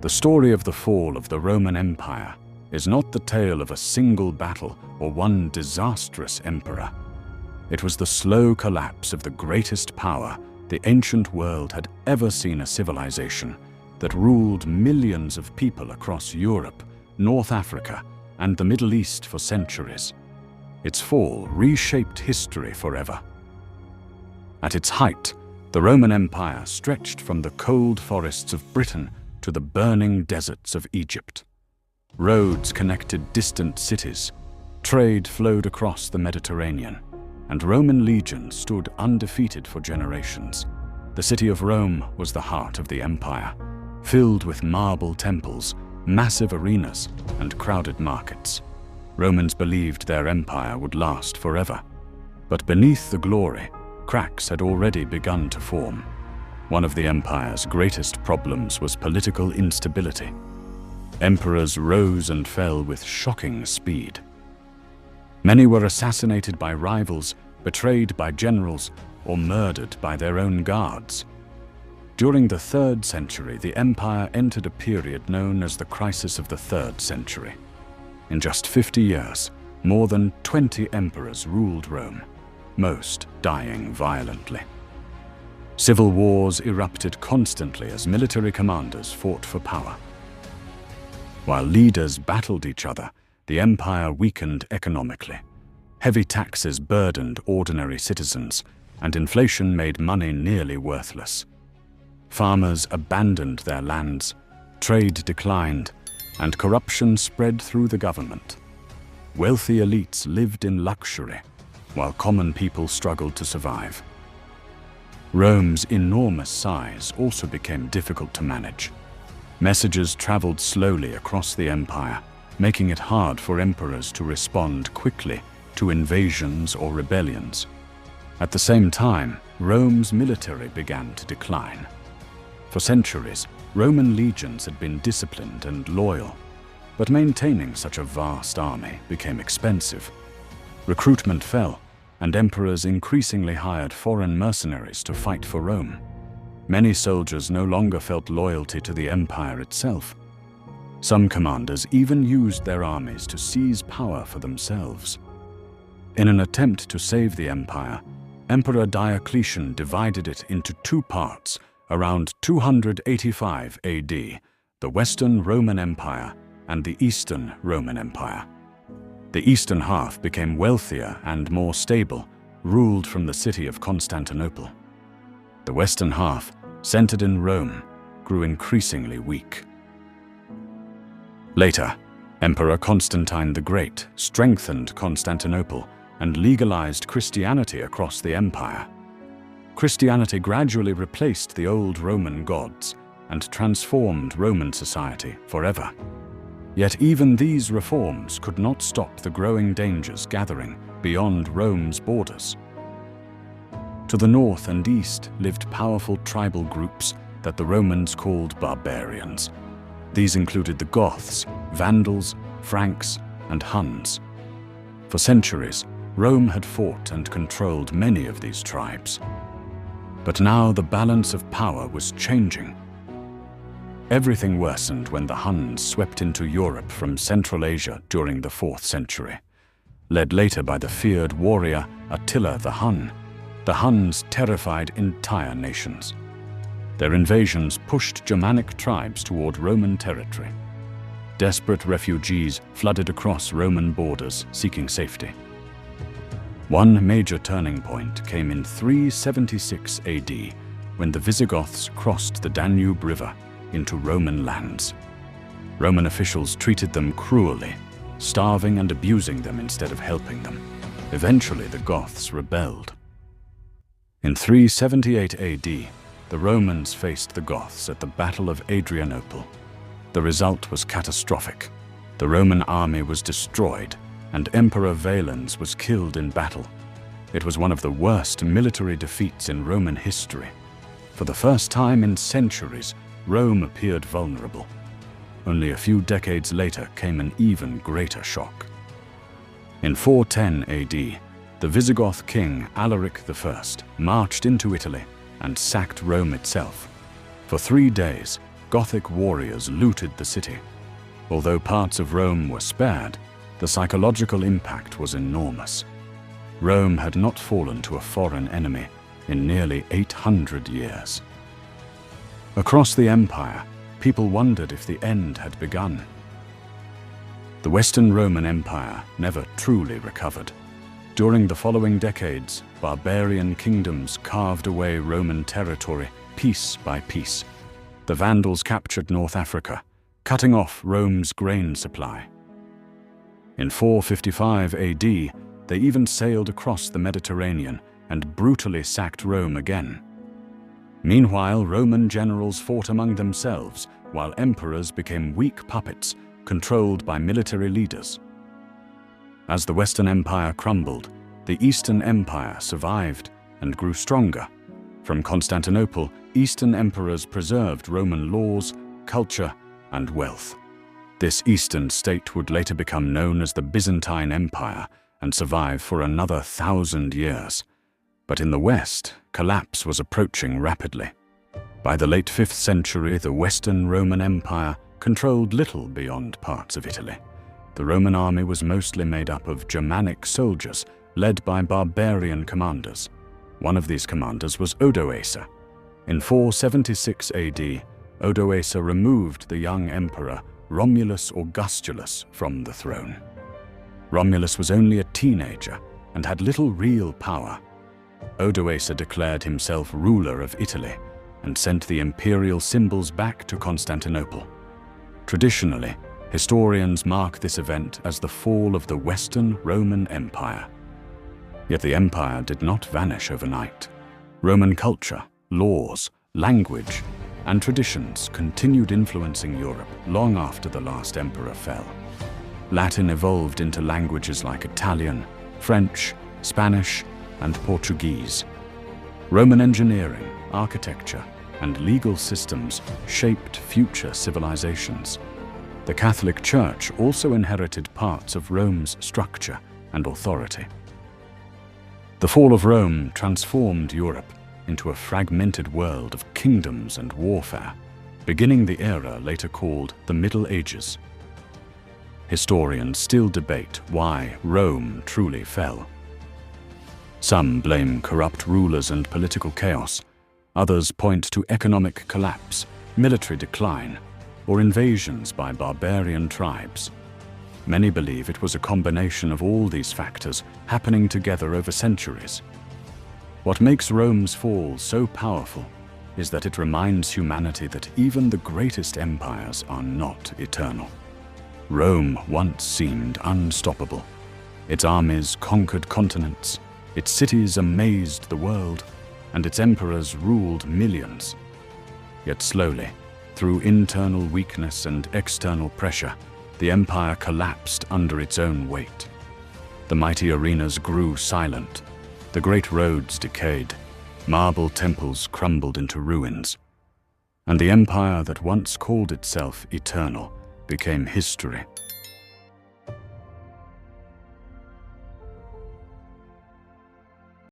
The story of the fall of the Roman Empire is not the tale of a single battle or one disastrous emperor. It was the slow collapse of the greatest power the ancient world had ever seen, a civilization that ruled millions of people across Europe, North Africa, and the Middle East for centuries. Its fall reshaped history forever. At its height, the Roman Empire stretched from the cold forests of Britain to the burning deserts of Egypt. Roads connected distant cities, trade flowed across the Mediterranean, and Roman legions stood undefeated for generations. The city of Rome was the heart of the empire, filled with marble temples, massive arenas, and crowded markets. Romans believed their empire would last forever. But beneath the glory, cracks had already begun to form. One of the empire's greatest problems was political instability. Emperors rose and fell with shocking speed. Many were assassinated by rivals, betrayed by generals, or murdered by their own guards. During the 3rd century, the empire entered a period known as the crisis of the 3rd century. In just 50 years, more than 20 emperors ruled Rome, most dying violently. Civil wars erupted constantly as military commanders fought for power. While leaders battled each other, the empire weakened economically. Heavy taxes burdened ordinary citizens, and inflation made money nearly worthless. Farmers abandoned their lands, trade declined, and corruption spread through the government. Wealthy elites lived in luxury, while common people struggled to survive. Rome's enormous size also became difficult to manage. Messages traveled slowly across the empire, making it hard for emperors to respond quickly to invasions or rebellions. At the same time, Rome's military began to decline. For centuries, Roman legions had been disciplined and loyal, but maintaining such a vast army became expensive. Recruitment fell, and emperors increasingly hired foreign mercenaries to fight for Rome. Many soldiers no longer felt loyalty to the empire itself. Some commanders even used their armies to seize power for themselves. In an attempt to save the empire, Emperor Diocletian divided it into 2 parts around 285 AD, the Western Roman Empire and the Eastern Roman Empire. The eastern half became wealthier and more stable, ruled from the city of Constantinople. The western half, centered in Rome, grew increasingly weak. Later, Emperor Constantine the Great strengthened Constantinople and legalized Christianity across the empire. Christianity gradually replaced the old Roman gods and transformed Roman society forever. Yet even these reforms could not stop the growing dangers gathering beyond Rome's borders. To the north and east lived powerful tribal groups that the Romans called barbarians. These included the Goths, Vandals, Franks, and Huns. For centuries, Rome had fought and controlled many of these tribes. But now the balance of power was changing. Everything worsened when the Huns swept into Europe from Central Asia during the 4th century. Led later by the feared warrior Attila the Hun, the Huns terrified entire nations. Their invasions pushed Germanic tribes toward Roman territory. Desperate refugees flooded across Roman borders seeking safety. One major turning point came in 376 AD when the Visigoths crossed the Danube River into Roman lands. Roman officials treated them cruelly, starving and abusing them instead of helping them. Eventually, the Goths rebelled. In 378 AD, the Romans faced the Goths at the Battle of Adrianople. The result was catastrophic. The Roman army was destroyed, and Emperor Valens was killed in battle. It was one of the worst military defeats in Roman history. For the first time in centuries, Rome appeared vulnerable. Only a few decades later came an even greater shock. In 410 AD, the Visigoth king Alaric I marched into Italy and sacked Rome itself. For 3 days, Gothic warriors looted the city. Although parts of Rome were spared, the psychological impact was enormous. Rome had not fallen to a foreign enemy in nearly 800 years. Across the empire, people wondered if the end had begun. The Western Roman Empire never truly recovered. During the following decades, barbarian kingdoms carved away Roman territory piece by piece. The Vandals captured North Africa, cutting off Rome's grain supply. In 455 AD, they even sailed across the Mediterranean and brutally sacked Rome again. Meanwhile, Roman generals fought among themselves, while emperors became weak puppets controlled by military leaders. As the Western Empire crumbled, the Eastern Empire survived and grew stronger. From Constantinople, Eastern emperors preserved Roman laws, culture, and wealth. This Eastern state would later become known as the Byzantine Empire and survive for another 1,000 years. But in the West, collapse was approaching rapidly. By the late 5th century, the Western Roman Empire controlled little beyond parts of Italy. The Roman army was mostly made up of Germanic soldiers led by barbarian commanders. One of these commanders was Odoacer. In 476 AD, Odoacer removed the young emperor Romulus Augustulus from the throne. Romulus was only a teenager and had little real power. Odoacer declared himself ruler of Italy and sent the imperial symbols back to Constantinople. Traditionally, historians mark this event as the fall of the Western Roman Empire. Yet the empire did not vanish overnight. Roman culture, laws, language, and traditions continued influencing Europe long after the last emperor fell. Latin evolved into languages like Italian, French, Spanish, and Portuguese. Roman engineering, architecture, and legal systems shaped future civilizations. The Catholic Church also inherited parts of Rome's structure and authority. The fall of Rome transformed Europe into a fragmented world of kingdoms and warfare, beginning the era later called the Middle Ages. Historians still debate why Rome truly fell. Some blame corrupt rulers and political chaos. Others point to economic collapse, military decline, or invasions by barbarian tribes. Many believe it was a combination of all these factors happening together over centuries. What makes Rome's fall so powerful is that it reminds humanity that even the greatest empires are not eternal. Rome once seemed unstoppable. Its armies conquered continents, its cities amazed the world, and its emperors ruled millions. Yet slowly, through internal weakness and external pressure, the empire collapsed under its own weight. The mighty arenas grew silent, the great roads decayed, marble temples crumbled into ruins, and the empire that once called itself eternal became history.